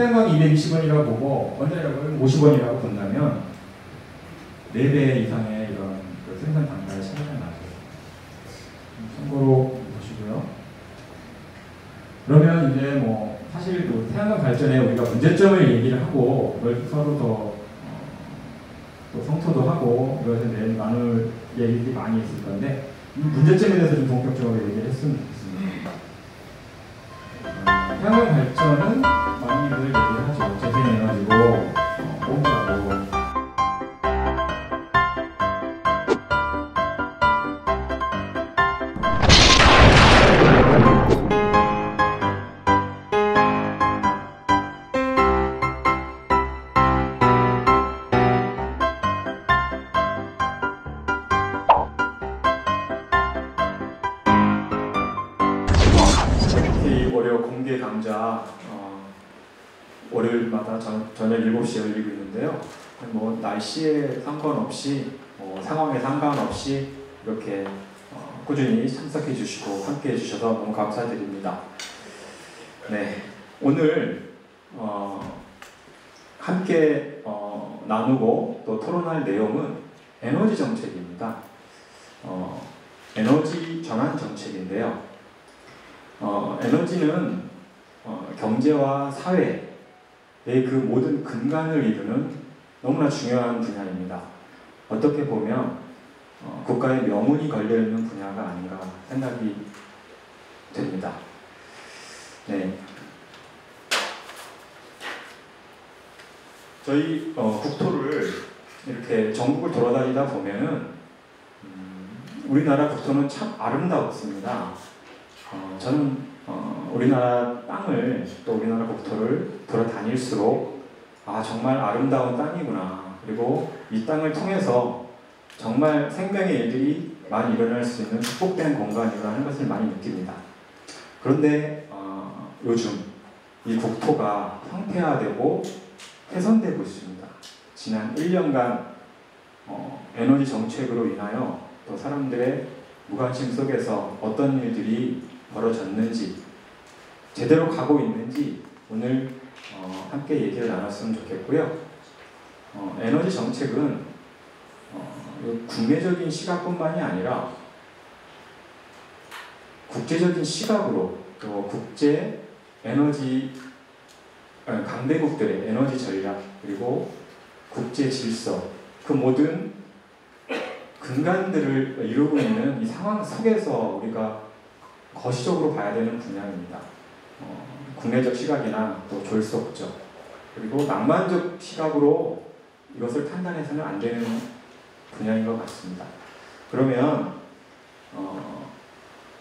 태양광 220원이라고 보고 원자력을 50원이라고 본다면 4배 이상의 이런 그 생산 단가의 차이가 나죠. 참고로 보시고요. 그러면 이제 뭐 사실 그 태양광 발전에 우리가 문제점을 얘기를 하고 그걸 서로 또 성토도 하고 이것에 대해 나눌 얘기들이 많이 있을 건데 문제점에 대해서 좀 본격적으로 얘기를 했으면 좋겠습니다. 태양광 발전은 많이들 얘기를 하죠. 재생에너지고 공짜고. 월요 공개 강좌 월요일마다 저녁 7시에 열리고 있는데요. 뭐 날씨에 상관없이 상황에 상관없이 이렇게 꾸준히 참석해 주시고 함께 해 주셔서 너무 감사드립니다. 네, 오늘 함께 나누고 또 토론할 내용은 에너지 정책입니다. 에너지 전환 정책인데요. 에너지는 경제와 사회의 그 모든 근간을 이루는 너무나 중요한 분야입니다. 어떻게 보면 국가의 명운이 걸려있는 분야가 아닌가 생각이 됩니다. 네. 저희 국토를 이렇게 전국을 돌아다니다 보면은 우리나라 국토는 참 아름답습니다. 저는 우리나라 땅을 또 우리나라 국토를 돌아다닐수록 정말 아름다운 땅이구나, 그리고 이 땅을 통해서 정말 생명의 일들이 많이 일어날 수 있는 축복된 공간이라는 것을 많이 느낍니다. 그런데 요즘 이 국토가 황폐화되고 훼손되고 있습니다. 지난 1년간 에너지 정책으로 인하여 또 사람들의 무관심 속에서 어떤 일들이 벌어졌는지, 제대로 가고 있는지 오늘 함께 얘기를 나눴으면 좋겠고요. 에너지 정책은 국내적인 시각뿐만이 아니라 국제적인 시각으로 또 국제 에너지 강대국들의 에너지 전략 그리고 국제 질서, 그 모든 근간들을 이루고 있는 이 상황 속에서 우리가 거시적으로 봐야 되는 분야입니다. 국내적 시각이나 또 졸속적 그리고 낭만적 시각으로 이것을 판단해서는 안 되는 분야인 것 같습니다. 그러면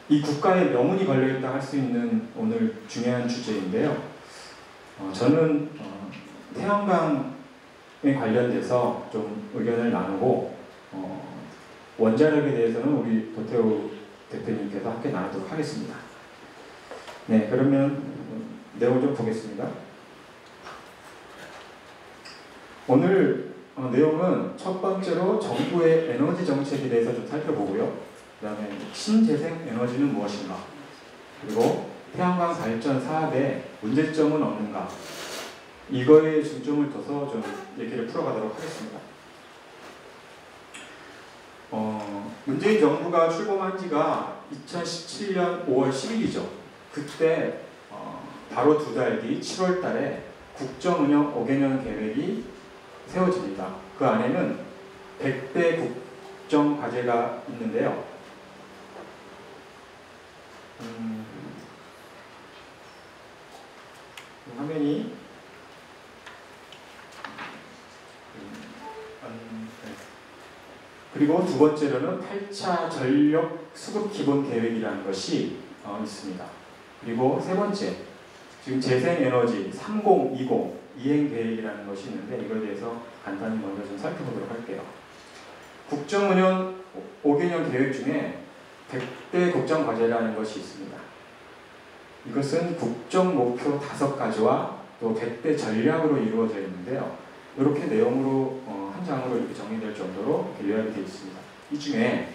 이 국가의 명운이 걸려있다 할 수 있는 오늘 중요한 주제인데요. 저는 태양광에 관련돼서 좀 의견을 나누고 원자력에 대해서는 우리 도태우 대표님께서 함께 나누도록 하겠습니다. 네, 그러면 내용을 좀 보겠습니다. 오늘 내용은 첫 번째로 정부의 에너지 정책에 대해서 좀 살펴보고요. 그 다음에 신재생 에너지는 무엇인가, 그리고 태양광 발전 사업에 문제점은 없는가, 이거에 중점을 둬서 좀 얘기를 풀어가도록 하겠습니다. 문재인 정부가 출범한 지가 2017년 5월 10일이죠. 그때 바로 2달 뒤 7월 달에 국정운영 5개년 계획이 세워집니다. 그 안에는 100대 국정과제가 있는데요. 화면이 그리고 두 번째로는 8차 전력 수급 기본 계획이라는 것이 있습니다. 그리고 세 번째, 지금 재생에너지 3020 이행 계획이라는 것이 있는데 이거에 대해서 간단히 먼저 좀 살펴보도록 할게요. 국정운영 5개년 계획 중에 100대 국정과제라는 것이 있습니다. 이것은 국정 목표 5가지와 또 100대 전략으로 이루어져 있는데요. 이렇게 내용으로 한 장으로 이렇게 정리될 정도로 이렇게 요약이 되어 있습니다. 이 중에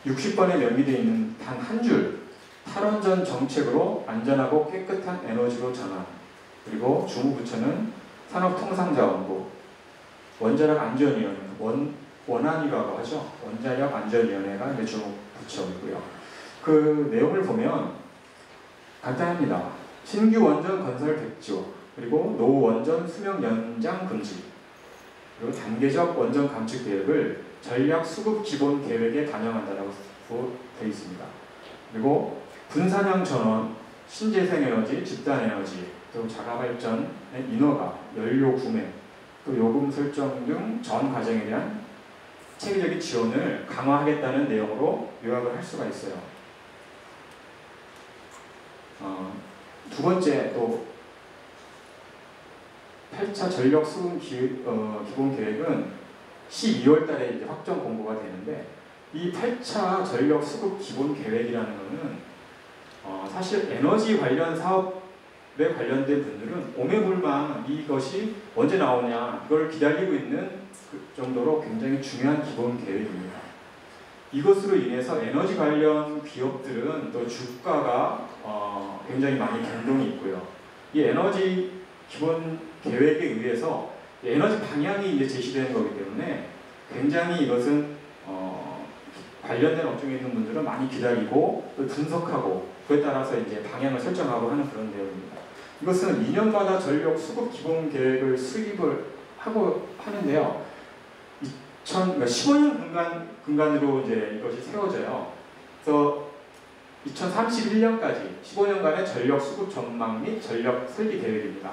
60번에 명기되어 있는 단 한 줄, 탈원전 정책으로 안전하고 깨끗한 에너지로 전환, 그리고 주무부처는 산업통상자원부, 원자력 안전위원회, 원안이라고 하죠. 원자력 안전위원회가 이제 주무부처이고요. 그 내용을 보면 간단합니다. 신규 원전 건설 백지화, 그리고 노원전 수명 연장 금지, 그리고 단계적 원전 감축 계획을 전략 수급 기본 계획에 반영한다라고 되어 있습니다. 그리고 분산형 전원, 신재생 에너지, 집단 에너지, 또 자가 발전의 인허가, 연료 구매, 또 요금 설정 등 전 과정에 대한 체계적인 지원을 강화하겠다는 내용으로 요약을 할 수가 있어요. 두 번째, 또 8차 전력 수급 기본 계획은 12월 달에 이제 확정 공고가 되는데, 이 8차 전력 수급 기본 계획이라는 것은 사실 에너지 관련 사업에 관련된 분들은 오매불망 이것이 언제 나오냐 이걸 기다리고 있는 그 정도로 굉장히 중요한 기본 계획입니다. 이것으로 인해서 에너지 관련 기업들은 또 주가가 굉장히 많이 변동이 있고요. 이 에너지 기본 계획에 의해서 에너지 방향이 이제 제시되는 거기 때문에 굉장히 이것은 관련된 업종에 있는 분들은 많이 기다리고 또 분석하고 그에 따라서 이제 방향을 설정하고 하는 그런 내용입니다. 이것은 2년마다 전력 수급 기본 계획을 수립을 하고 하는데요. 15년 근간으로 이제 이것이 세워져요. 그래서 2031년까지 15년간의 전력 수급 전망 및 전력 설비 계획입니다.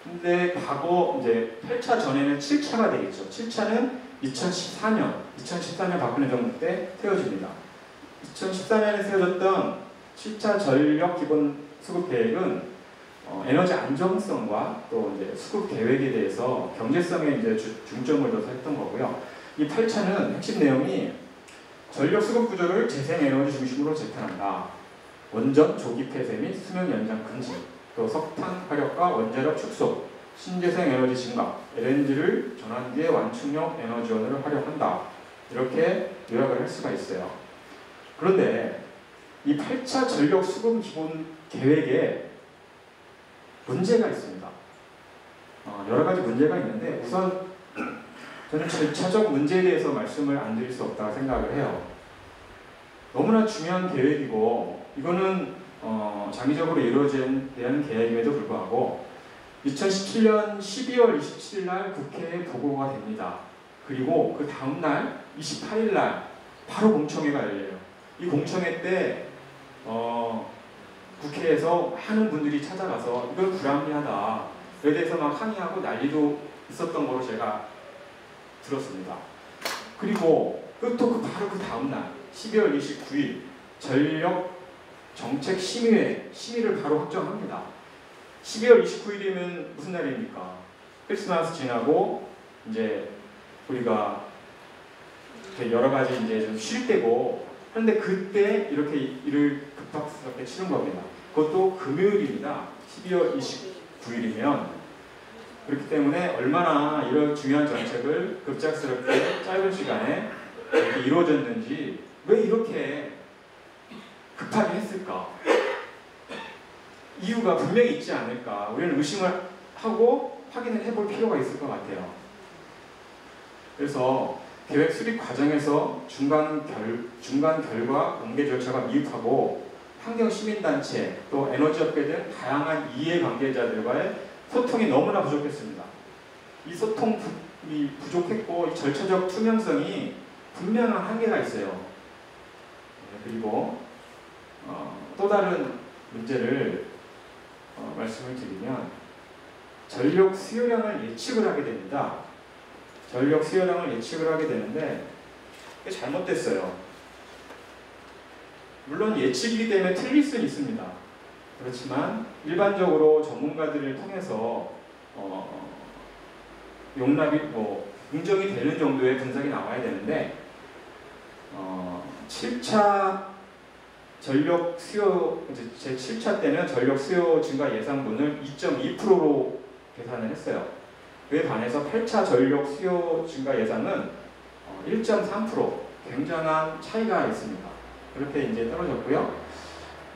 근데 과거 이제 8차 전에는 7차가 되겠죠. 7차는 2014년 박근혜 정부 때 세워집니다. 2014년에 세워졌던 7차 전력 기본 수급 계획은 에너지 안정성과 또 이제 수급 계획에 대해서 경제성에 이제 중점을 둬서 했던 거고요. 이 8차는 핵심 내용이 전력 수급 구조를 재생 에너지 중심으로 재편한다. 원전 조기 폐쇄 및 수명 연장 금지, 또 석탄 화력과 원자력 축소, 신재생 에너지 증가, LNG를 전환기의 완충형 에너지원으로 활용한다. 이렇게 요약을 할 수가 있어요. 그런데 이 8차 전력 수급 기본 계획에 문제가 있습니다. 여러 가지 문제가 있는데 우선 저는 절차적 문제에 대해서 말씀을 안 드릴 수 없다고 생각을 해요. 너무나 중요한 계획이고 이거는 장기적으로 이루어진 계획임에도 불구하고 2017년 12월 27일 날 국회에 보고가 됩니다. 그리고 그 다음날 28일 날 바로 공청회가 열려요. 이 공청회 때 국회에서 많은 분들이 찾아가서 이건 불합리하다. 여기에 대해서 막 항의하고 난리도 있었던 거로 제가 들었습니다. 그리고 또 바로 그 다음날 12월 29일 전력 정책 심의를 바로 확정합니다. 12월 29일이면 무슨 날입니까? 크리스마스 지나고 이제 우리가 여러 가지 이제 좀 쉴 때고 그런데 그때 이렇게 일을 급박스럽게 치른 겁니다. 그것도 금요일입니다. 12월 29일이면 그렇기 때문에 얼마나 이런 중요한 정책을 급작스럽게 짧은 시간에 이렇게 이루어졌는지 왜 이렇게 급하게 했을까? 이유가 분명히 있지 않을까? 우리는 의심을 하고 확인을 해볼 필요가 있을 것 같아요. 그래서 계획 수립 과정에서 중간 결과 공개 절차가 미흡하고 환경시민단체 또 에너지업계 등 다양한 이해관계자들과의 소통이 너무나 부족했습니다. 이 소통이 부족했고 이 절차적 투명성이 분명한 한계가 있어요. 그리고 또 다른 문제를 말씀을 드리면 전력 수요량을 예측을 하게 됩니다. 전력 수요량을 예측을 하게 되는데 이게 잘못됐어요. 물론 예측이기 때문에 틀릴 수는 있습니다. 그렇지만 일반적으로 전문가들을 통해서 용납이 인정이 되는 정도의 분석이 나와야 되는데 7차 전력 수요 제 7차 때는 전력 수요 증가 예상분을 2.2%로 계산을 했어요. 그에 반해서 8차 전력 수요 증가 예상은 1.3% 굉장한 차이가 있습니다. 그렇게 이제 떨어졌고요.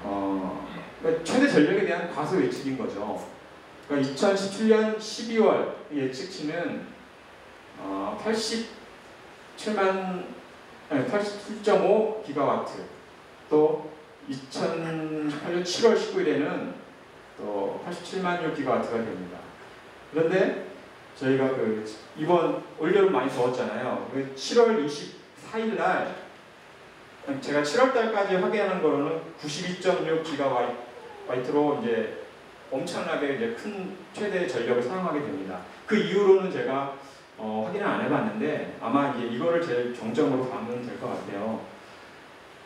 그러니까 최대 전력에 대한 과소 예측인 거죠. 그러니까 2017년 12월 예측치는 87.5 기가와트, 또 2018년 7월 19일에는 또 87만 6 기가와트가 됩니다. 그런데 저희가 이번 올여름 많이 더웠잖아요. 7월 24일 날 제가 7월 달까지 확인하는 거로는 92.6 기가와트로 이제 엄청나게 이제 큰 최대 전력을 사용하게 됩니다. 그 이후로는 제가 확인을 안 해봤는데 아마 이제 이거를 제일 정점으로 가면 될 것 같아요.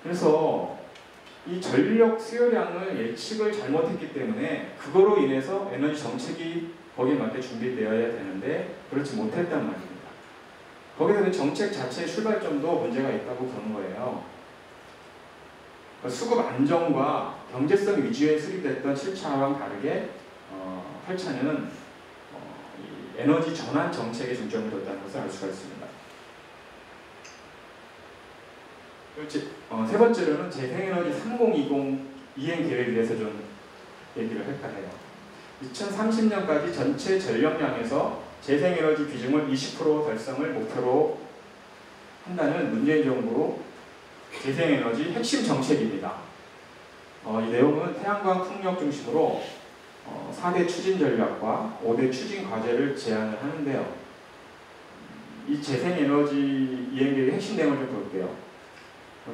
그래서 이 전력 수요량을 예측을 잘못했기 때문에 그거로 인해서 에너지 정책이 거기에 맞게 준비되어야 되는데 그렇지 못했단 말입니다. 거기서 그 정책 자체의 출발점도 문제가 있다고 보는 거예요. 수급 안정과 경제성 위주에 수립됐던 7차와는 다르게 8차는 에너지 전환 정책에 중점을 뒀다는 것을 알 수가 있습니다. 세 번째로는 재생에너지 3020 이행 계획에 대해서 좀 얘기를 할까 해요. 2030년까지 전체 전력량에서 재생에너지 비중을 20% 달성을 목표로 한다는 문재인 정부 재생에너지 핵심 정책입니다. 이 내용은 태양광 풍력 중심으로 4대 추진 전략과 5대 추진 과제를 제안을 하는데요. 이 재생에너지 이행계획의 핵심 내용을 좀 볼게요.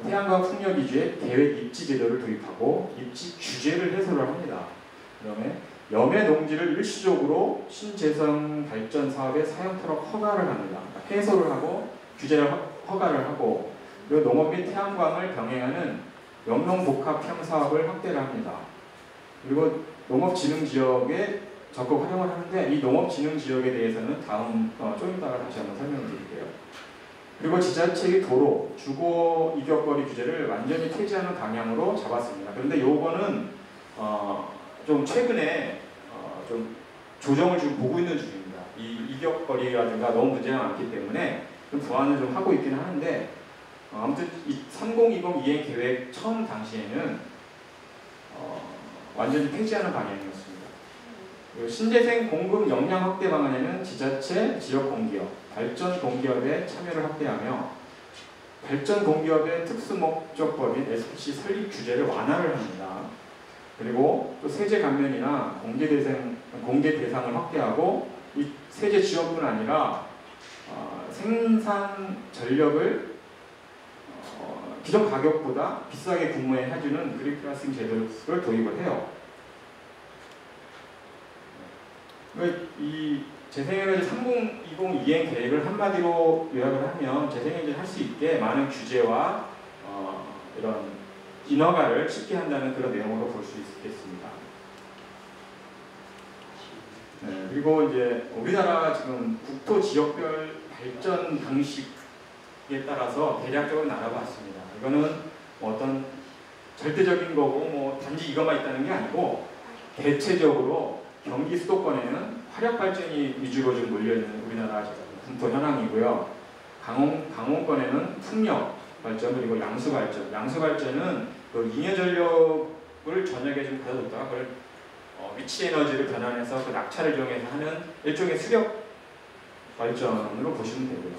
태양광 풍력 위주의 계획 입지 제도를 도입하고 입지 규제를 해소를 합니다. 그 다음에 염해 농지를 일시적으로 신재생 발전 사업에 사용토록 허가를 합니다. 그러니까 해소를 하고 규제를 허가를 하고, 그리고 농업 및 태양광을 병행하는 영농복합형 사업을 확대를 합니다. 그리고 농업진흥지역에 적극 활용을 하는데, 이 농업진흥지역에 대해서는 좀 이따가 다시 한번 설명드릴게요. 그리고 지자체의 도로, 주거 이격거리 규제를 완전히 폐지하는 방향으로 잡았습니다. 그런데 요거는 좀 최근에 좀 조정을 지금 보고 있는 중입니다. 이 이격거리라든가 너무 문제가 많기 때문에 좀 보완을 좀 하고 있기는 하는데, 아무튼 이 3020 이행 계획 처음 당시에는 완전히 폐지하는 방향이었습니다. 신재생 공급 역량 확대 방안에는 지자체, 지역 공기업, 발전 공기업의 참여를 확대하며 발전 공기업의 특수목적법인 SPC 설립 규제를 완화를 합니다. 그리고 또 세제 감면이나 공개 대상을 확대하고, 이 세제 지원뿐 아니라 생산 전력을 기존 가격보다 비싸게 구매해주는 그린프라이싱 제도를 도입을 해요. 이 재생에너지 3020 이행 계획을 한마디로 요약을 하면, 재생에너지를 할 수 있게 많은 규제와 이런 인허가를 쉽게 한다는 그런 내용으로 볼 수 있겠습니다. 네, 그리고 이제 우리나라 지금 국토 지역별 발전 방식에 따라서 대략적으로 나눠봤습니다. 이거는 어떤 절대적인 거고 단지 이것만 있다는 게 아니고, 대체적으로 경기 수도권에는 화력 발전이 위주로 좀 몰려있는 우리나라 국토 현황이고요. 강원권에는 풍력 발전, 그리고 양수 발전. 양수 발전은 그 잉여 전력을 저녁에 좀 가져뒀다가 그걸 위치 에너지를 변환해서 그 낙차를 이용해서 하는 일종의 수력 발전으로 보시면 되고요.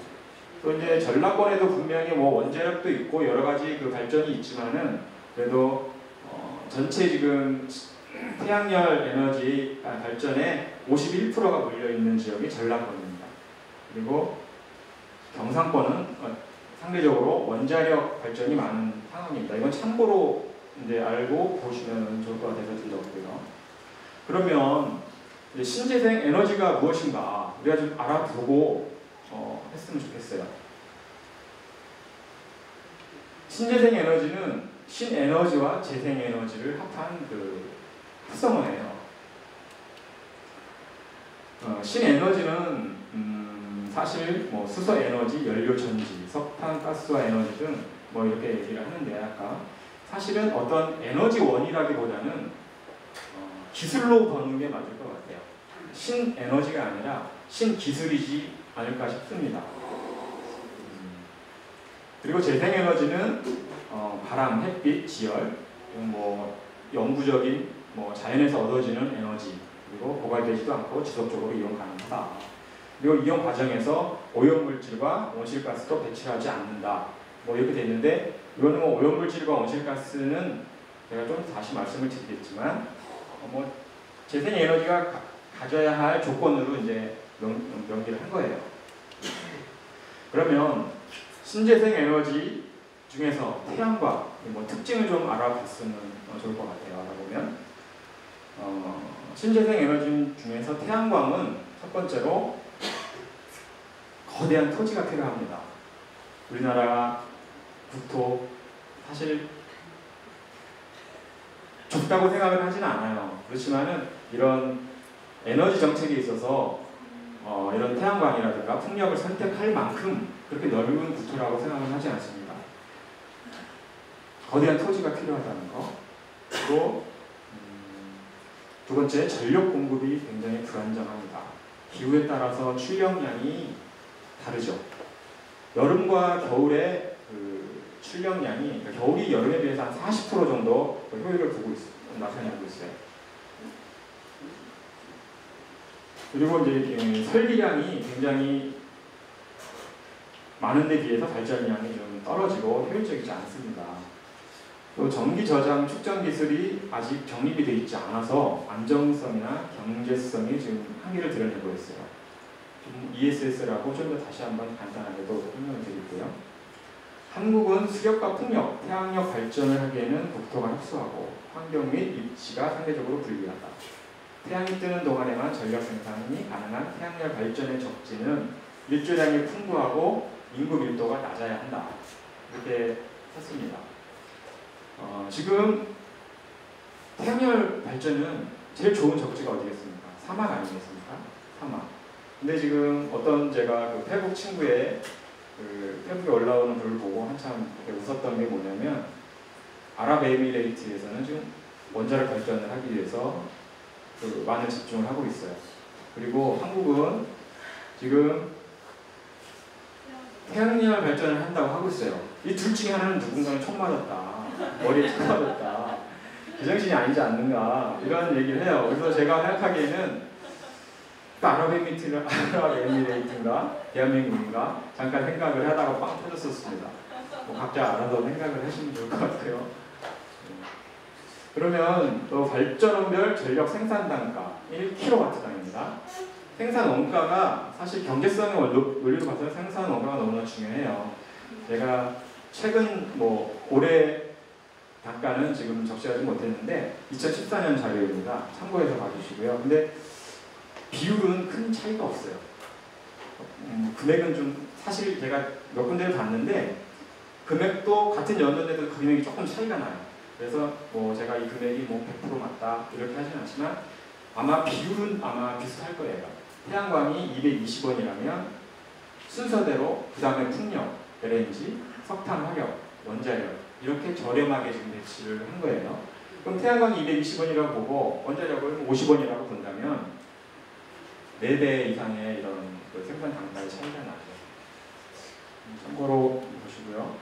또 이제 전라권에도 분명히 원자력도 있고 여러 가지 그 발전이 있지만은, 그래도 전체 지금 태양열 에너지 발전의 51%가 몰려있는 지역이 전라권입니다. 그리고 경상권은 상대적으로 원자력 발전이 많은 상황입니다. 이건 참고로 이제 알고 보시면 좋을 것 같아서 드렸고요. 그러면 이제 신재생 에너지가 무엇인가 우리가 좀 알아보고 했으면 좋겠어요. 신재생 에너지는 신에너지와 재생에너지를 합한 그 합성어예요. 신에너지는 사실 수소에너지, 연료전지, 석탄가스화 에너지 등 이렇게 얘기를 하는데, 아까 사실은 어떤 에너지원이라기보다는 기술로 보는 게 맞을 것 같아요. 신에너지가 아니라 신기술이지 않을까 싶습니다. 그리고 재생에너지는 바람, 햇빛, 지열, 영구적인 뭐 자연에서 얻어지는 에너지, 그리고 고갈되지도 않고 지속적으로 이용 가능하다. 그리고 이용 과정에서 오염물질과 온실가스도 배출하지 않는다. 뭐 이렇게 돼 있는데, 이거는 뭐 오염물질과 온실가스는 제가 좀 다시 말씀을 드리겠지만, 뭐 재생에너지가 가져야 할 조건으로 이제 명기를 한 거예요. 그러면 신재생에너지 중에서 태양광 뭐 특징을 좀 알아봤으면 좋을 것 같아요. 알아보면 신재생에너지 중에서 태양광은 첫 번째로 거대한 토지가 필요합니다. 우리나라 국토 사실 좁다고 생각을 하지는 않아요. 그렇지만은 이런 에너지 정책에 있어서 이런 태양광이라든가 풍력을 선택할 만큼 그렇게 넓은 국토라고 생각을 하지 않습니다. 거대한 토지가 필요하다는 거. 그리고 두 번째, 전력 공급이 굉장히 불안정합니다. 기후에 따라서 출력량이 다르죠. 여름과 겨울에 그 출력량이, 그러니까 겨울이 여름에 비해서 한 40% 정도 효율을 보고 나타내고 있어요. 그리고 이제 설비량이 굉장히 많은 데 비해서 발전량이 좀 떨어지고 효율적이지 않습니다. 또 전기 저장 축전 기술이 아직 정립이 되어 있지 않아서 안정성이나 경제성이 지금 한계를 드러내고 있어요. 좀 ESS라고 좀 더 다시 한번 간단하게도 설명을 드릴게요. 한국은 수력과 풍력, 태양력 발전을 하기에는 국토가 협소하고 환경 및 입지가 상대적으로 불리하다. 태양이 뜨는 동안에만 전력 생산이 가능한 태양열 발전의 적지는 일조량이 풍부하고 인구 밀도가 낮아야 한다. 이렇게 했습니다. 지금 태양열 발전은 제일 좋은 적지가 어디겠습니까? 사막 아니겠습니까? 사막. 근데 지금 어떤 제가 그 페북 친구의 그 페북에 올라오는 글을 보고 한참 웃었던 게 뭐냐면, 아랍에미레이트에서는 지금 원자력 발전을 하기 위해서 그 많은 집중을 하고 있어요. 그리고 한국은 지금 태양열 발전을 한다고 하고 있어요. 이 둘 중에 하나는 누군가는 총 맞았다, 머리에 총 맞았다, 제정신이 아니지 않는가, 이런 얘기를 해요. 그래서 제가 생각하기에는 아랍에미레이트인가 대한민국인가 잠깐 생각을 하다가 빵 터졌었습니다. 뭐 각자 알아서 생각을 하시면 좋을 것 같아요. 그러면 또 발전원별 전력 생산 단가 1kW당입니다. 생산 원가가 사실 경제성의 원리로 봐서 생산 원가가 너무나 중요해요. 제가 최근 뭐 올해 단가는 지금 적시하지 못했는데 2014년 자료입니다. 참고해서 봐주시고요. 근데 비율은 큰 차이가 없어요. 금액은 좀 사실 제가 몇 군데를 봤는데 금액도 같은 연도인데도 금액이 조금 차이가 나요. 그래서 뭐 제가 이 금액이 뭐 100% 맞다 이렇게 하진 않지만 아마 비율은 아마 비슷할 거예요. 태양광이 220원이라면 순서대로 그 다음에 풍력, LNG, 석탄, 화력, 원자력 이렇게 저렴하게 지금 배치를 한 거예요. 그럼 태양광이 220원이라고 보고 원자력을 50원이라고 본다면 4배 이상의 이런 그 생산 단가의 차이가 나죠. 참고로 보시고요.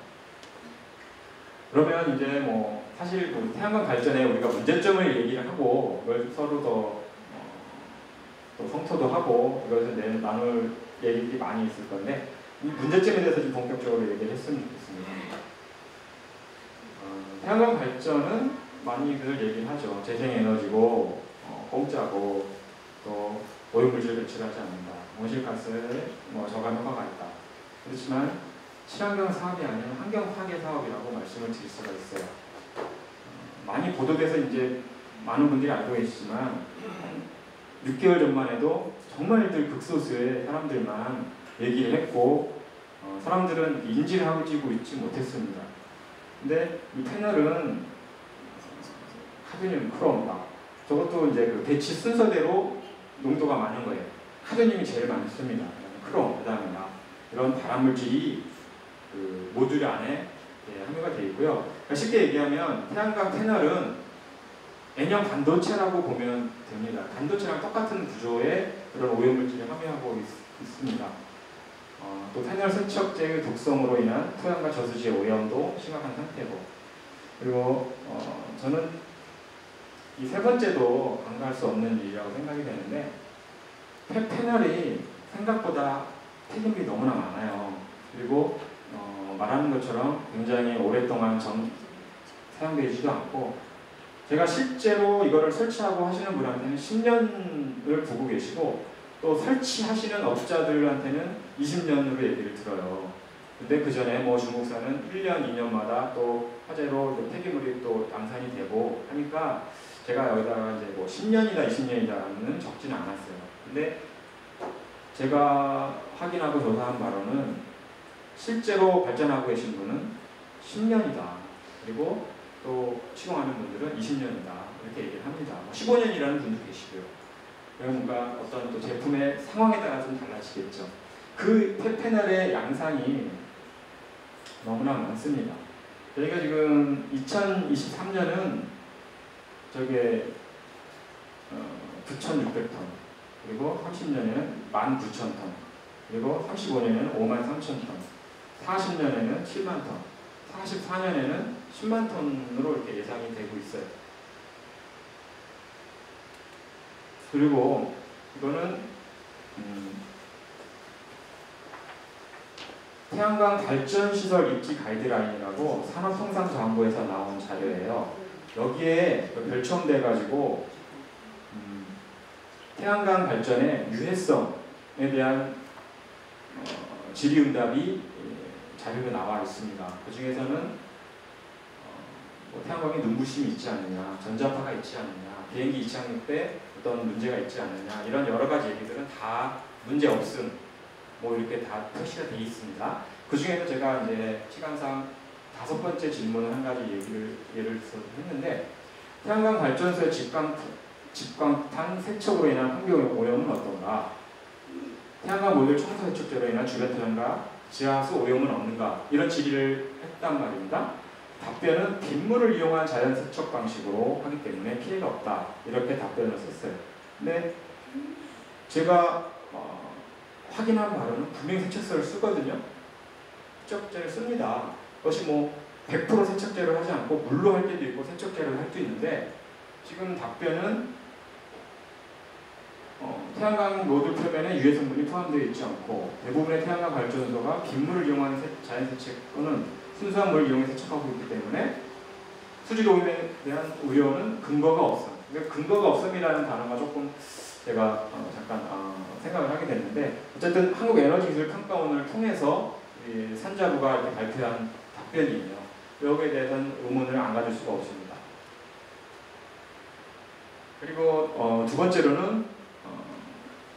그러면 이제 뭐 사실 뭐 태양광 발전에 우리가 문제점을 얘기를 하고 그걸 서로 더 또 성토도 하고 이것을 나눌 얘기들이 많이 있을 건데 이 문제점에 대해서 좀 본격적으로 얘기를 했으면 좋겠습니다. 태양광 발전은 많이들 얘기를 하죠. 재생에너지고 공짜고 또 오염물질 배출하지 않는다. 온실가스를 뭐 저감 효과가 있다. 그렇지만 친환경 사업이 아닌 환경 파괴 사업이라고 말씀을 드릴 수가 있어요. 많이 보도돼서 이제 많은 분들이 알고 계시지만 6개월 전만 해도 정말들 극소수의 사람들만 얘기를 했고 사람들은 인지를 하고 있지 못했습니다. 근데 이 패널은 카드뮴, 크롬, 저것도 이제 그 배치 순서대로 농도가 많은 거예요. 카드뮴이 제일 많습니다. 크롬, 그 다음에 이런 발암물질이 그 모듈 안에 함유가 되어 있고요. 그러니까 쉽게 얘기하면 태양광 패널은 N형 반도체라고 보면 됩니다. 반도체랑 똑같은 구조의 그런 오염물질이 함유하고 있습니다. 또 패널 세척제의 독성으로 인한 토양과 저수지의 오염도 심각한 상태고, 그리고 저는 이 세 번째도 간과할 수 없는 일이라고 생각이 되는데, 패널이 생각보다 책임이 너무나 많아요. 그리고 말하는 것처럼 굉장히 오랫동안 사용되지도 않고, 제가 실제로 이거를 설치하고 하시는 분한테는 10년을 두고 계시고, 또 설치하시는 업자들한테는 20년으로 얘기를 들어요. 근데 그 전에 뭐 중국사는 1년, 2년마다 또 화재로 폐기물이 또 양산이 되고 하니까 제가 여기다가 이제 뭐 10년이다, 20년이다는 적지는 않았어요. 근데 제가 확인하고 조사한 바로는 실제로 발전하고 계신 분은 10년이다. 그리고 또 시공하는 분들은 20년이다. 이렇게 얘기를 합니다. 15년이라는 분도 계시고요. 그러니까 어떤 또 제품의 상황에 따라 좀 달라지겠죠. 그 패널의 양상이 너무나 많습니다. 저희가 지금 2023년은 저게 9,600톤, 그리고 30년에는 19,000톤, 그리고 35년에는 53,000톤, 40년에는 7만 톤, 44년에는 10만 톤으로 이렇게 예상이 되고 있어요. 그리고 이거는 태양광 발전시설 입지 가이드라인이라고 산업통상자원부에서 나온 자료예요. 여기에 별첨돼 가지고 태양광 발전의 유해성에 대한 질의응답이 자료로 나와 있습니다. 그 중에서는 뭐 태양광에 눈부심이 있지 않느냐, 전자파가 있지 않느냐, 비행기 이착륙 때 어떤 문제가 있지 않느냐, 이런 여러 가지 얘기들은 다 문제 없음, 뭐 이렇게 다 표시가 되어 있습니다. 그 중에서 제가 이제 시간상 5번째 질문을 한 가지 예를 들어서 했는데, 태양광 발전소의 집광탄 세척으로 인한 환경 오염은 어떤가? 태양광 모듈 청소 세척제로 인한 주변 토양과 지하수 오염은 없는가? 이런 질의를 했단 말입니다. 답변은 빗물을 이용한 자연 세척 방식으로 하기 때문에 피해가 없다. 이렇게 답변을 썼어요. 근데 제가 확인한 바로는 분명히 세척제를 쓰거든요. 세척제를 씁니다. 그것이 뭐 100% 세척제를 하지 않고 물로 할 때도 있고 세척제를 할 수 있는데, 지금 답변은 태양광 모듈 표면에 유해 성분이 포함되어 있지 않고, 대부분의 태양광 발전소가 빗물을 이용하는 자연 세척 또는 순수한 물을 이용해 세척하고 있기 때문에 수질 오염에 대한 우려는 근거가 없어. 그러니까 근거가 없음이라는 단어가 조금 제가 잠깐 생각을 하게 됐는데, 어쨌든 한국에너지기술평가원을 통해서 산자부가 이렇게 발표한 답변이에요. 여기에 대해서는 의문을 안 가질 수가 없습니다. 그리고 두 번째로는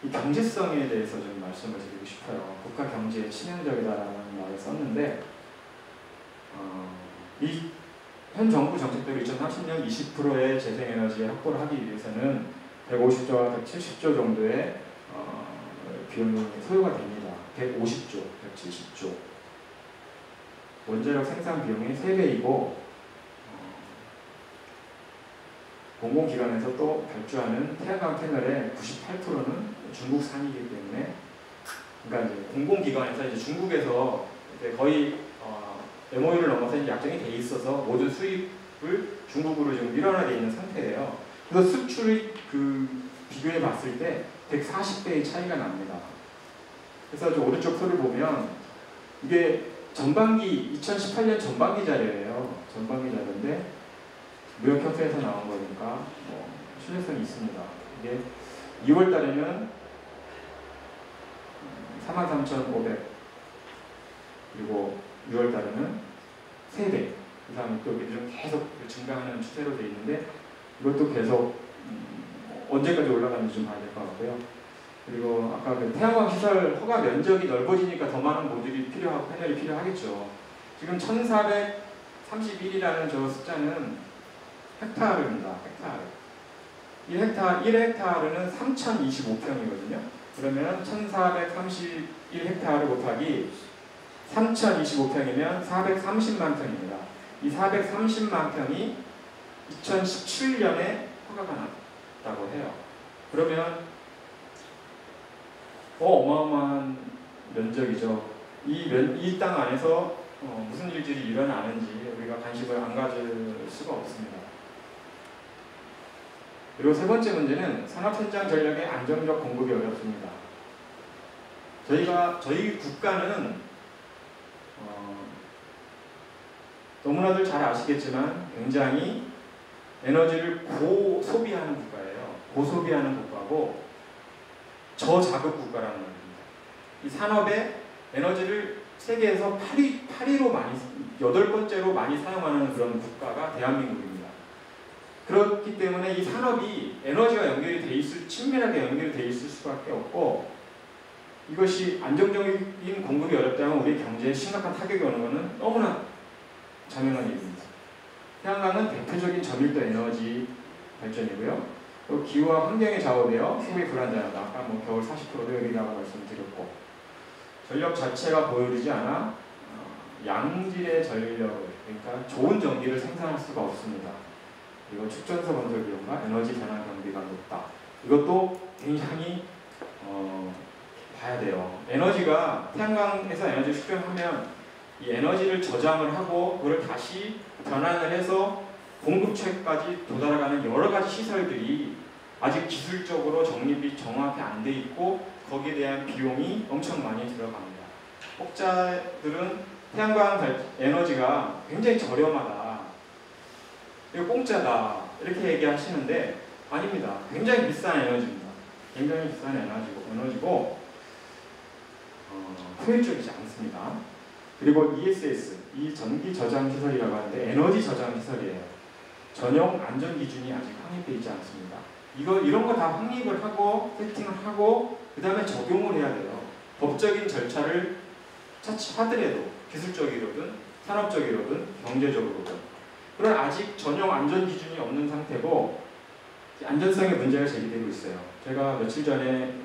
이 경제성에 대해서 좀 말씀을 드리고 싶어요. 국가 경제에 치명적이다라는 말을 썼는데, 이 현 정부 정책대로 2030년 20%의 재생에너지 확보를 하기 위해서는 150조와 170조 정도의 비용이 소요가 됩니다. 150조, 170조. 원자력 생산 비용이 3배이고, 공공기관에서 또 발주하는 태양광 패널의 98%는 중국산이기 때문에, 그러니까 이제 공공기관에서 이제 중국에서 이제 거의 MOU를 넘어서 이제 약정이 돼 있어서 모든 수입을 중국으로 지금 밀어내고 있는 상태예요. 그래서 수출이 비교해 봤을 때 140배의 차이가 납니다. 그래서 저 오른쪽 표를 보면 이게 전반기 2018년 전반기 자료예요. 전반기 자료인데 무역협회에서 나온 거니까 신뢰성이 있습니다. 이게 2월 달에는 43,500, 그리고 6월 달에는 3배 이상이 또 계속 증가하는 추세로 되어 있는데, 이것도 계속 언제까지 올라가는지 좀 봐야 될 것 같고요. 그리고 아까 그 태양광 시설 허가 면적이 넓어지니까 더 많은 모듈이 필요하고 패널이 필요하겠죠. 지금 1431이라는 저 숫자는 헥타르입니다. 헥타르. 1헥타르는 3025평이거든요. 그러면 1431헥타르 곱하기 3025평이면 430만 평입니다. 이 430만 평이 2017년에 허가가 났다고 해요. 그러면 어마어마한 면적이죠. 이 땅 안에서 무슨 일들이 일어나는지 우리가 관심을 안 가질 수가 없습니다. 그리고 세 번째 문제는 산업 현장 전력의 안정적 공급이 어렵습니다. 저희 국가는 너무나들 잘 아시겠지만 굉장히 에너지를 고소비하는 국가예요. 고소비하는 국가고 저자급 국가라는 겁니다. 이 산업에 에너지를 세계에서 8위로 8번째로 많이 사용하는 그런 국가가 대한민국입니다. 그렇기 때문에 이 산업이 에너지와 연결이 돼 있을, 친밀하게 연결이 돼 있을 수밖에 없고, 이것이 안정적인 공급이 어렵다면 우리 경제에 심각한 타격이 오는 것은 너무나 당연한 일입니다. 태양광은 대표적인 저밀도 에너지 발전이고요. 또 기후와 환경에 좌우되어 수급이 불안정하다. 아까 뭐 겨울 40%도 여기라고 말씀드렸고, 전력 자체가 보여지지 않아 양질의 전력을, 그러니까 좋은 전기를 생산할 수가 없습니다. 그리고 축전소 건설 비용과 에너지 전환 경비가 높다. 이것도 굉장히 봐야 돼요. 에너지가 태양광에서 에너지를 수령하면 이 에너지를 저장을 하고 그걸 다시 변환을 해서 공급처까지 도달하는 여러 가지 시설들이 아직 기술적으로 정립이 정확히 안 돼 있고 거기에 대한 비용이 엄청 많이 들어갑니다. 혹자들은 태양광 에너지가 굉장히 저렴하다, 이거 공짜다 이렇게 얘기하시는데 아닙니다. 굉장히 비싼 에너지입니다. 굉장히 비싼 에너지고 효율적이지 않습니다. 그리고 ESS, 이 전기 저장 시설이라고 하는데 에너지 저장 시설이에요. 전용 안전 기준이 아직 확립되어 있지 않습니다. 이런 거 다 확립을 하고 세팅을 하고 그 다음에 적용을 해야 돼요. 법적인 절차를 차치하더라도 기술적이로든 산업적이로든 경제적으로든. 그런 아직 전용 안전 기준이 없는 상태고 안전성의 문제가 제기되고 있어요. 제가 며칠 전에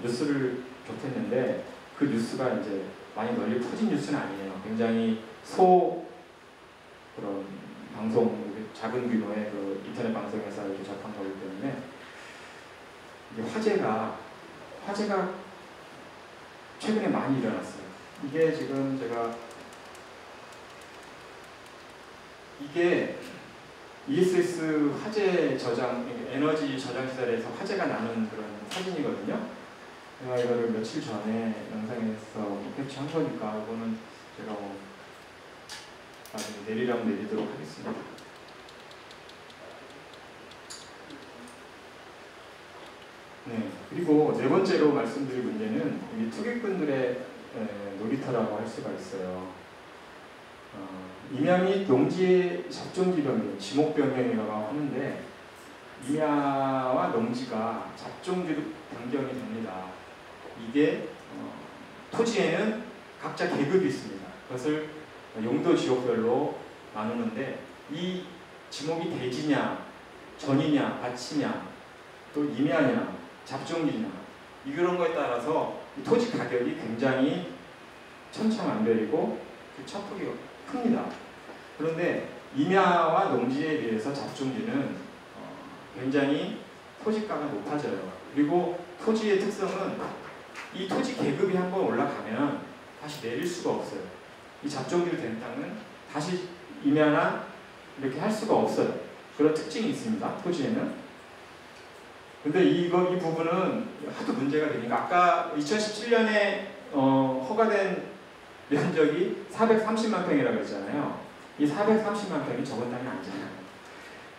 뉴스를 접했는데 그 뉴스가 이제 많이 널리 퍼진 뉴스는 아니에요. 굉장히 그런 방송, 작은 규모의 그 인터넷 방송에서 이렇게 접한 거기 때문에 이게 화재가 최근에 많이 일어났어요. 이게 지금 이게 ESS 화재 저장, 에너지 저장 시설에서 화재가 나는 그런 사진이거든요. 제가 이거를 며칠 전에 영상에서 캡처한 거니까 이거는 제가 나중에 내리라면 내리도록 하겠습니다. 네, 그리고 네 번째로 말씀드릴 문제는 이 투기꾼들의 놀이터라고 할 수가 있어요. 임야 및 농지의 잡종지 변경, 지목 변경이라고 하는데 임야와 농지가 잡종지로 변경이 됩니다. 이게 토지에는 각자 계급이 있습니다. 그것을 용도 지역별로 나누는데 이 지목이 대지냐, 전이냐, 밭이냐, 또 임야냐, 잡종지냐 이런 거에 따라서 이 토지 가격이 굉장히 천차만별이고 그 차폭이 큽니다. 그런데 임야와 농지에 비해서 잡종지는 굉장히 토지가가 높아져요. 그리고 토지의 특성은 이 토지 계급이 한번 올라가면 다시 내릴 수가 없어요. 이 잡종지로 된 땅은 다시 임야나 이렇게 할 수가 없어요. 그런 특징이 있습니다. 토지에는. 근데 이 부분은 하도 문제가 되니까 아까 2017년에 허가된 면적이 430만 평이라고 했잖아요. 이 430만 평이 적은 땅이 아니잖아요.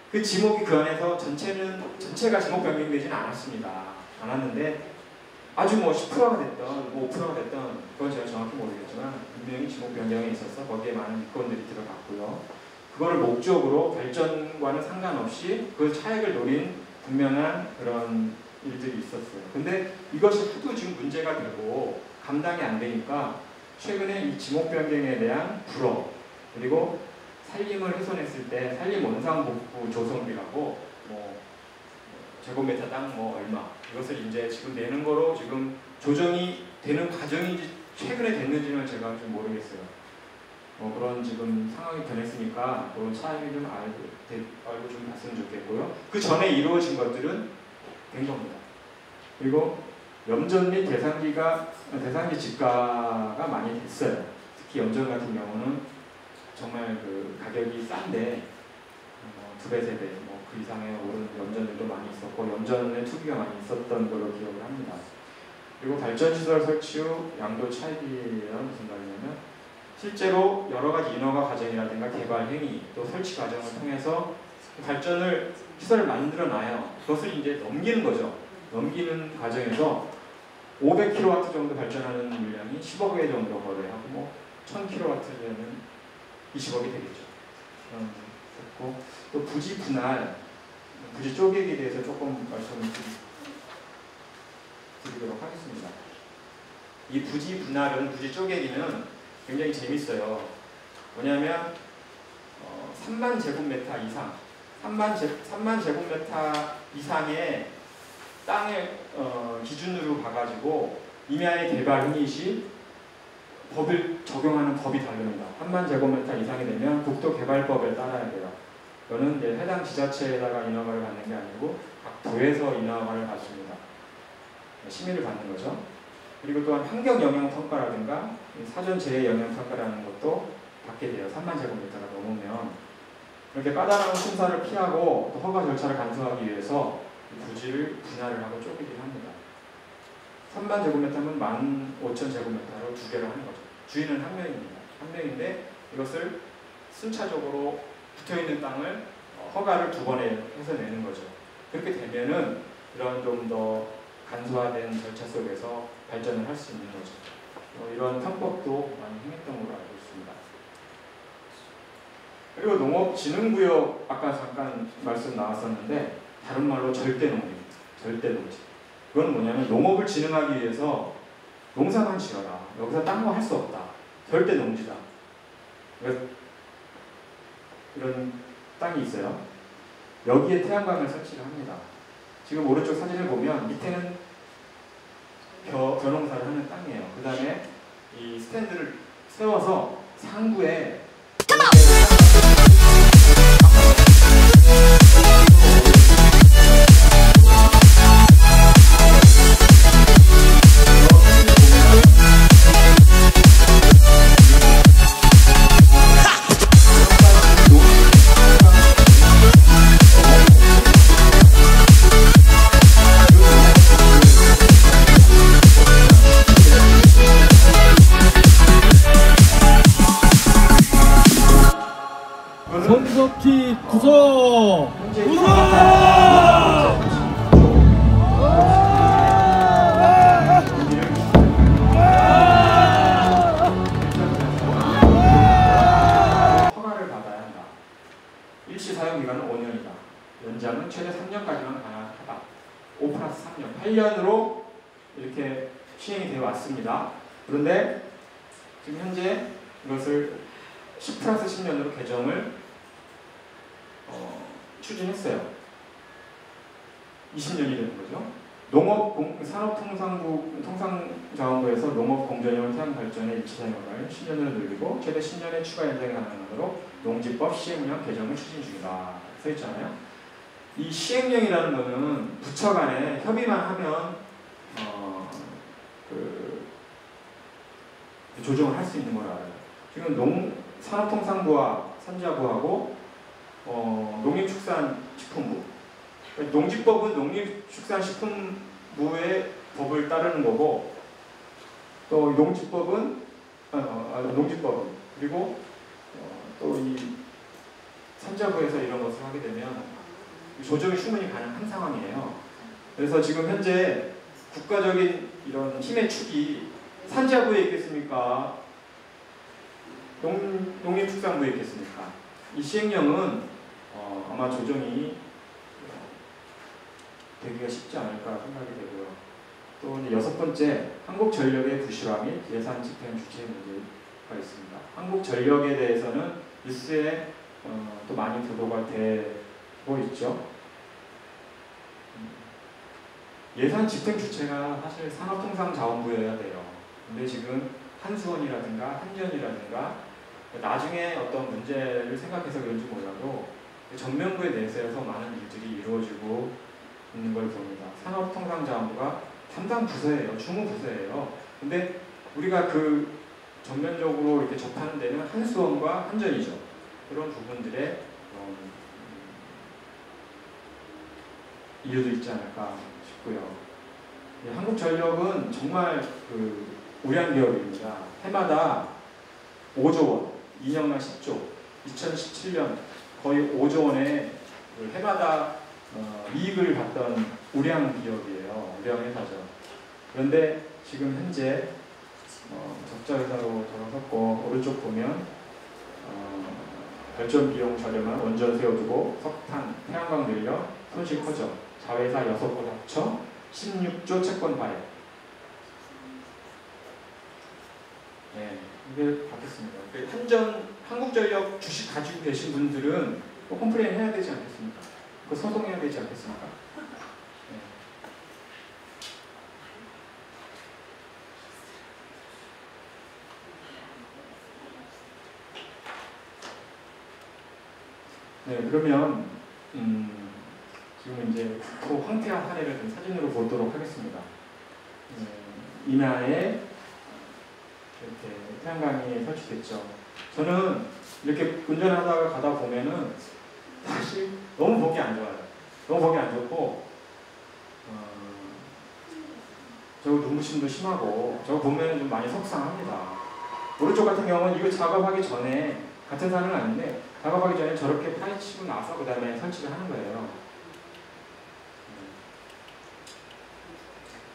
그 지목이 그 안에서 전체가 지목 변경되지는 않았는데 아주 뭐 10%가 됐던 뭐 5%가 됐던 그건 제가 정확히 모르겠지만 분명히 지목 변경에 있어서 거기에 많은 이권들이 들어갔고요. 그거를 목적으로 발전과는 상관없이 그 차익을 노린 분명한 그런 일들이 있었어요. 근데 이것이 하도 지금 문제가 되고 감당이 안 되니까 최근에 이 지목 변경에 대한 불허, 그리고 산림을 훼손했을 때 산림 원상복구 조성비라고 뭐 제곱미터당 뭐 얼마 이것을 이제 지금 내는 거로 지금 조정이 되는 과정인지 최근에 됐는지는 제가 좀 모르겠어요. 그런 지금 상황이 변했으니까 그런 차이를 좀 알고 좀 봤으면 좋겠고요. 그 전에 이루어진 것들은 된 겁니다. 그리고 염전 및 대상지 집가가 많이 됐어요. 특히 염전 같은 경우는 정말 그 가격이 싼데 2배, 3배, 그 이상의 오른 염전들도 많이 있었고 염전의 투기가 많이 있었던 걸로 기억을 합니다. 그리고 발전시설 설치 후 양도 차익이란 무슨 말이냐면 실제로 여러 가지 인허가 과정이라든가 개발 행위 또 설치 과정을 통해서 시설을 만들어 놔요. 그것을 이제 넘기는 거죠. 넘기는 과정에서 500kW 정도 발전하는 물량이 10억 회 정도 거래하고 1000kW면 20억이 되겠죠. 됐고 또 부지 분할, 부지 쪼개기에 대해서 조금 말씀을 드리도록 하겠습니다. 이 부지 분할은, 부지 쪼개기는 굉장히 재밌어요. 뭐냐면 3만 제곱미터 이상, 3만 제곱미터 이상의 땅을 기준으로 봐가지고 임야의 개발 행위 시 법을 적용하는 법이 다릅니다. 3만 제곱미터 이상이 되면 국토개발법에 따라야 돼요. 이거는 이제 해당 지자체에다가 인허가를 받는 게 아니고 각 도에서 인허가를 받습니다. 심의를 받는 거죠. 그리고 또한 환경영향평가라든가 사전재해영향평가라는 것도 받게 돼요. 3만 제곱미터가 넘으면. 이렇게 까다로운 심사를 피하고 또 허가 절차를 간소하기 위해서 부지를 분할을 하고 쪼개기를 합니다. 3만 제곱미터면 15,000제곱미터로 2개를 하는 거죠. 주인은 한 명입니다. 한 명인데 이것을 순차적으로 붙어있는 땅을 허가를 2번에 해서 내는 거죠. 그렇게 되면은 이런 좀 더 간소화된 절차 속에서 발전을 할 수 있는 거죠. 이런 편법도 많이 행했던 걸로 알고 있습니다. 그리고 농업진흥구역 아까 잠깐 말씀 나왔었는데 다른 말로 절대농지. 그건 뭐냐면 농업을 진흥하기 위해서 농사만 지어라. 여기서 딴 거 할 수 없다. 절대농지다. 이런 땅이 있어요. 여기에 태양광을 설치를 합니다. 지금 오른쪽 사진을 보면 밑에는 벼농사를 하는 땅이에요. 그 다음에 이 스탠드를 세워서 상부에 손석희 구속! 허가를 받아야 한다. 일시 사용 기간은 5년이다. 연장은 최대 3년까지만 가능하다. 5+3년, 8년으로 이렇게 시행이 되어 왔습니다. 그런데 지금 현재 이것을 10+10년으로 개정을 추진했어요. 20년이 되는 거죠. 산업통상자원부에서 농업공전용 태양발전의 일치사용을 10년으로 늘리고 최대 10년의 추가 연장이 가능하도록 농지법 시행령 개정을 추진 중이다. 써 있잖아요. 이 시행령이라는 것은 부처 간에 협의만 하면 조정을 할 수 있는 걸 알아요. 지금 산업통상부와 산자부하고 농림축산식품부, 농지법은 농림축산식품부의 법을 따르는 거고 또 농지법은 그리고 또 이 산자부에서 이런 것을 하게 되면 조정이 충분히 가능한 상황이에요. 그래서 지금 현재 국가적인 이런 힘의 축이 산자부에 있겠습니까? 농림축산부에 있겠습니까? 이 시행령은 아마 조정이 되기가 쉽지 않을까 생각이 되고요. 또 이제 6번째, 한국전력의 부실화 및 예산 집행 주체 문제가 있습니다. 한국전력에 대해서는 뉴스에 또 많이 보도가 되고 있죠. 예산 집행 주체가 사실 산업통상자원부여야 돼요. 근데 지금 한수원이라든가 한전이라든가 나중에 어떤 문제를 생각해서 그런지 몰라도 전면부에 내세워서 많은 일들이 이루어지고 있는 걸 봅니다. 산업통상자원부가 담당 부서예요. 주무부서예요. 근데 우리가 그 전면적으로 이렇게 접하는 데는 한수원과 한전이죠. 그런 부분들의 이유도 있지 않을까 싶고요. 한국전력은 정말 그 우량 기업입니다. 해마다 5조 원, 2년간 10조, 2017년 거의 5조 원의 그 해마다 이익을 받던 우량 기업이에요. 우량 회사죠. 그런데 지금 현재 적자 회사로 돌아섰고, 오른쪽 보면 발전 비용 저렴한 원전 세워두고 석탄, 태양광 늘려 손실 커져 자회사 6곳 합쳐 16조 채권 발행. 네, 이게 바뀌었습니다. 한국전력 주식 가지고 계신 분들은 컴플레인 해야 되지 않겠습니까? 그 소송해야 되지 않겠습니까? 네, 그러면 지금 이제 또 황폐한 사례를 좀 사진으로 보도록 하겠습니다. 인하에 이렇게 태양광이 설치됐죠. 저는 이렇게 운전하다가 가다 보면은 사실 너무 보기 안 좋아요. 너무 보기 안 좋고 저거 눈부심도 심하고 저거 보면 좀 많이 속상합니다. 오른쪽 같은 경우는 이거 작업하기 전에 같은 산은 아닌데 작업하기 전에 저렇게 파헤치고 나서 그 다음에 설치를 하는 거예요.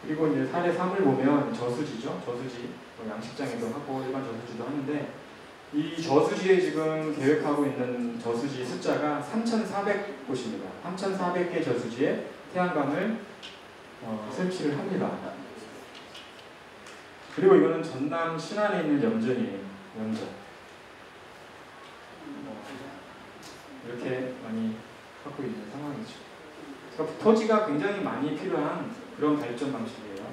그리고 이제 사례 3을 보면 저수지죠. 저수지 양식장에도 하고 일반 저수지도 하는데 이 저수지에 지금 계획하고 있는 저수지 숫자가 3,400곳입니다. 3,400개 저수지에 태양광을 설치를 합니다. 그리고 이거는 전남 신안에 있는 염전이에요. 염전. 이렇게 많이 갖고 있는 상황이죠. 그러니까 토지가 굉장히 많이 필요한 그런 발전 방식이에요.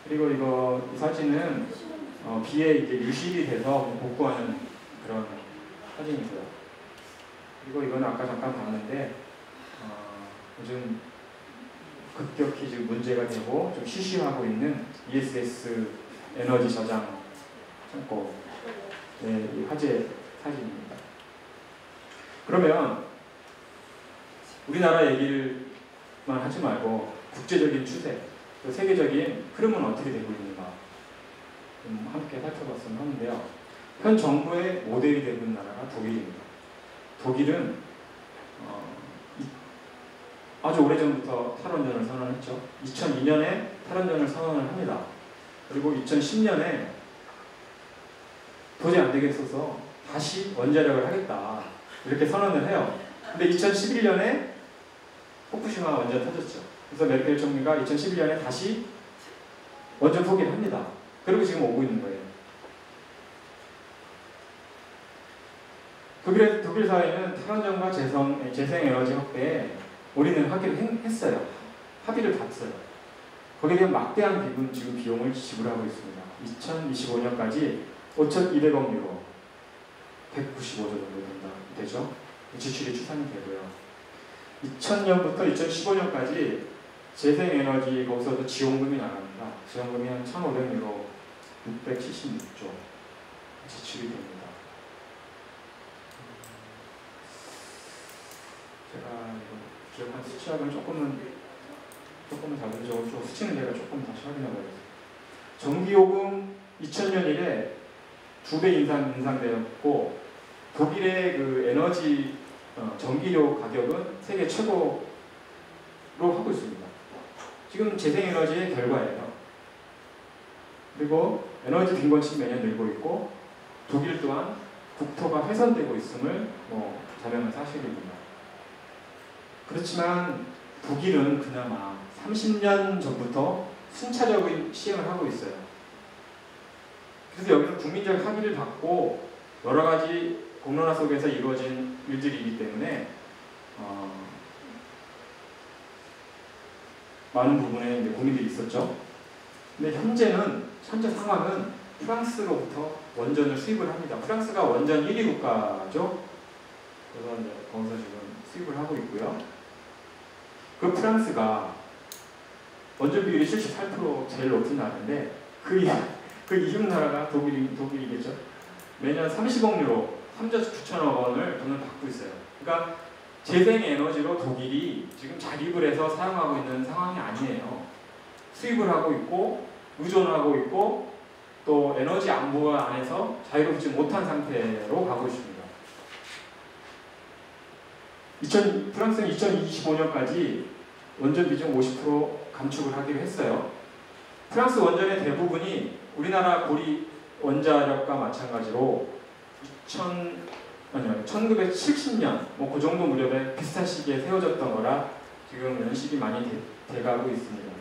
그리고 이 사진은 비에 이제 유실이 돼서 복구하는 그런 사진이고요. 그리고 이건 아까 잠깐 봤는데 요즘 급격히 지금 문제가 되고 좀 시시하고 있는 ESS 에너지 저장 창고 이 화재 사진입니다. 그러면 우리나라 얘기만 하지 말고 국제적인 추세, 또 세계적인 흐름은 어떻게 되고 있는가 좀 함께 살펴봤으면 하는데요. 현 정부의 모델이 되고 있는 나라가 독일입니다. 독일은 아주 오래전부터 탈원전을 선언했죠. 2002년에 탈원전을 선언을 합니다. 그리고 2010년에 도저히 안 되겠어서 다시 원자력을 하겠다 이렇게 선언을 해요. 근데 2011년에 후쿠시마 원전 터졌죠. 그래서 메르켈 총리가 2011년에 다시 원전 포기를 합니다. 그리고 지금 오고 있는 거예요. 독일 사회는 탈원전과 재생에너지 확대에 올인을 하기로 했어요. 합의를 봤어요. 거기에 대한 막대한 지금 비용을 지불하고 있습니다. 2025년까지 5,200억 유로, 195조 정도 되죠. 지출이 추산이 되고요. 2000년부터 2015년까지 재생에너지 거기서도 지원금이 나갑니다. 지원금이 한 1,500유로, 676조 지출이 됩니다. 제가 기억한 수치학은 조금은 다르죠. 좀 수치는 제가 조금 다시 확인해봐야겠어요. 전기요금 2000년 이래 2배 인상되었고 독일의 그 에너지 전기료 가격은 세계 최고로 하고 있습니다. 지금 재생에너지의 결과예요. 그리고 에너지 빈곤층이 매년 늘고 있고 독일 또한 국토가 훼손되고 있음을 자명한 사실입니다. 그렇지만 독일은 그나마 30년 전부터 순차적인 시행을 하고 있어요. 그래서 여기서 국민적 합의를 받고 여러 가지 공론화 속에서 이루어진 일들이기 때문에 많은 부분에 이제 고민들이 있었죠. 근데 현재 상황은 프랑스로부터 원전을 수입을 합니다. 프랑스가 원전 1위 국가죠. 그래서 이제 거기서 지금 수입을 하고 있고요. 그 프랑스가 원전 비율이 78% 제일 높은 나라인데 그 이웃 나라가 독일이겠죠. 매년 30억 유로, 3조 9천억 원을 돈을 받고 있어요. 그러니까 재생에너지로 독일이 지금 자립을 해서 사용하고 있는 상황이 아니에요. 수입을 하고 있고 의존하고 있고 또 에너지 안보 안에서 자유롭지 못한 상태로 가고 있습니다. 프랑스는 2025년까지 원전 비중 50% 감축을 하기로 했어요. 프랑스 원전의 대부분이 우리나라 고리 원자력과 마찬가지로 1970년 뭐 그 정도 무렵에 비슷한 시기에 세워졌던 거라 지금 연식이 많이 돼가고 있습니다.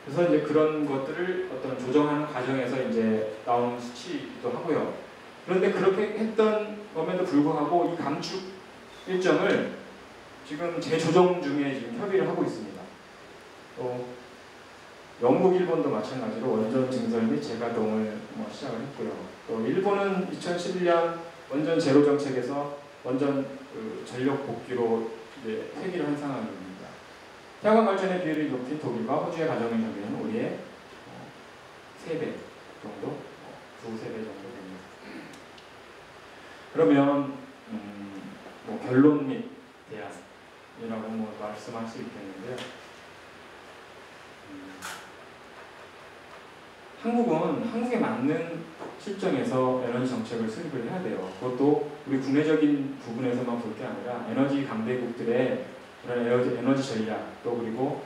그래서 이제 그런 것들을 어떤 조정하는 과정에서 이제 나온 수치이기도 하고요. 그런데 그렇게 했던 것에도 불구하고 이 감축 일정을 지금 재조정 중에 지금 협의를 하고 있습니다. 또 영국, 일본도 마찬가지로 원전 증설 및 재가동을 시작을 했고요. 또 일본은 2011년 원전 제로 정책에서 원전 전력 복귀로 이제 회귀를 한 상황입니다. 태양광 발전의 비율이 높인 독일과 호주의 가정의 경우에는 우리의 3배 정도, 2~3배 정도 됩니다. 그러면 뭐 결론 및 대안이라고 뭐 말씀할 수 있겠는데요. 한국에 맞는 실정에서 에너지 정책을 수립을 해야 돼요. 그것도 우리 국내적인 부분에서만 볼 게 아니라 에너지 강대국들의 그런 에너지 전략 또 그리고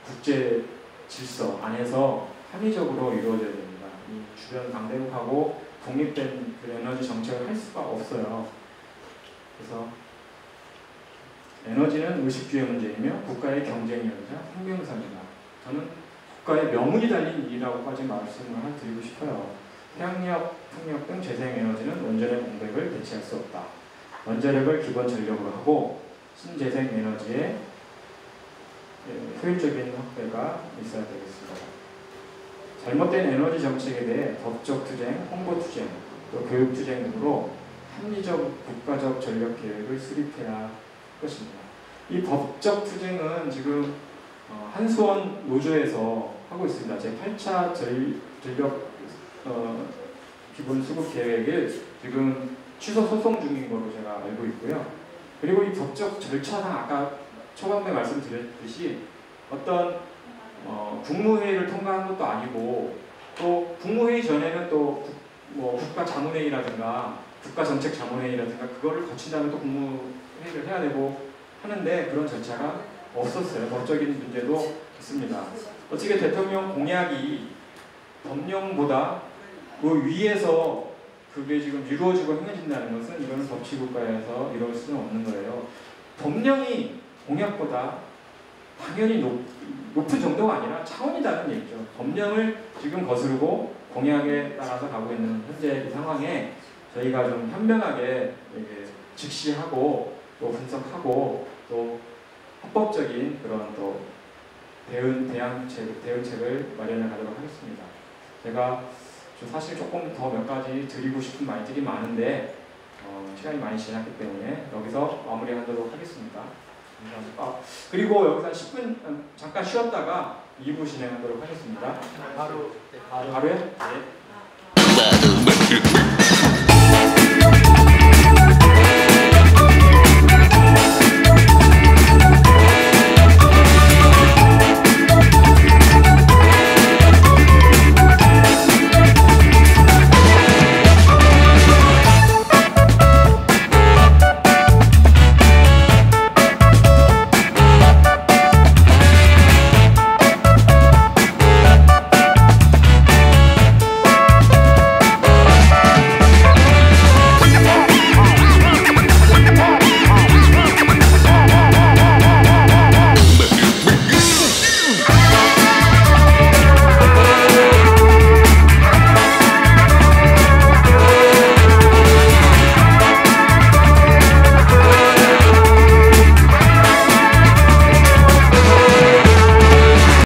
국제 질서 안에서 합리적으로 이루어져야 됩니다. 이 주변 강대국하고 독립된 그 에너지 정책을 할 수가 없어요. 그래서 에너지는 의식주의 문제이며 국가의 경쟁력이자 생명선이다. 저는 국가의 명운이 달린 일이라고까지 말씀을 드리고 싶어요. 태양력, 풍력 등 재생에너지는 원전의 공백을 대체할 수 없다. 원자력을 기본 전력으로 하고 신재생에너지의 효율적인 확대가 있어야 되겠습니다. 잘못된 에너지 정책에 대해 법적 투쟁, 홍보 투쟁, 또 교육 투쟁 등으로 합리적 국가적 전력 계획을 수립해야 할 것입니다. 이 법적 투쟁은 지금 한수원 노조에서 하고 있습니다. 제8차 전력 기본 수급 계획을 지금 취소 소송 중인 걸로 제가 알고 있고요. 그리고 이 법적 절차상 아까 초반에 말씀드렸듯이 어떤 국무회의를 통과한 것도 아니고 또 국무회의 전에는 또 국가자문회의라든가 국가정책자문회의라든가 그거를 거친 다음에 또 국무회의를 해야 되고 하는데 그런 절차가 없었어요. 법적인 문제도 있습니다. 어떻게 대통령 공약이 법령보다 그 위에서 그게 지금 이루어지고 행해진다는 것은 이거는 법치국가에서 이룰 수는 없는 거예요. 법령이 공약보다 당연히 높은 정도가 아니라 차원이 다른 얘기죠. 법령을 지금 거스르고 공약에 따라서 가고 있는 현재 이 상황에 저희가 좀 현명하게 직시하고 또 분석하고 또 합법적인 그런 또 대응책을 마련해 가도록 하겠습니다. 제가 사실 조금 더 몇 가지 드리고 싶은 말들이 많은데 시간이 많이 지났기 때문에 여기서 마무리하도록 하겠습니다. 감사합니다. 그리고 여기서 한 10분 잠깐 쉬었다가 2부 진행하도록 하겠습니다. 바로요? 네.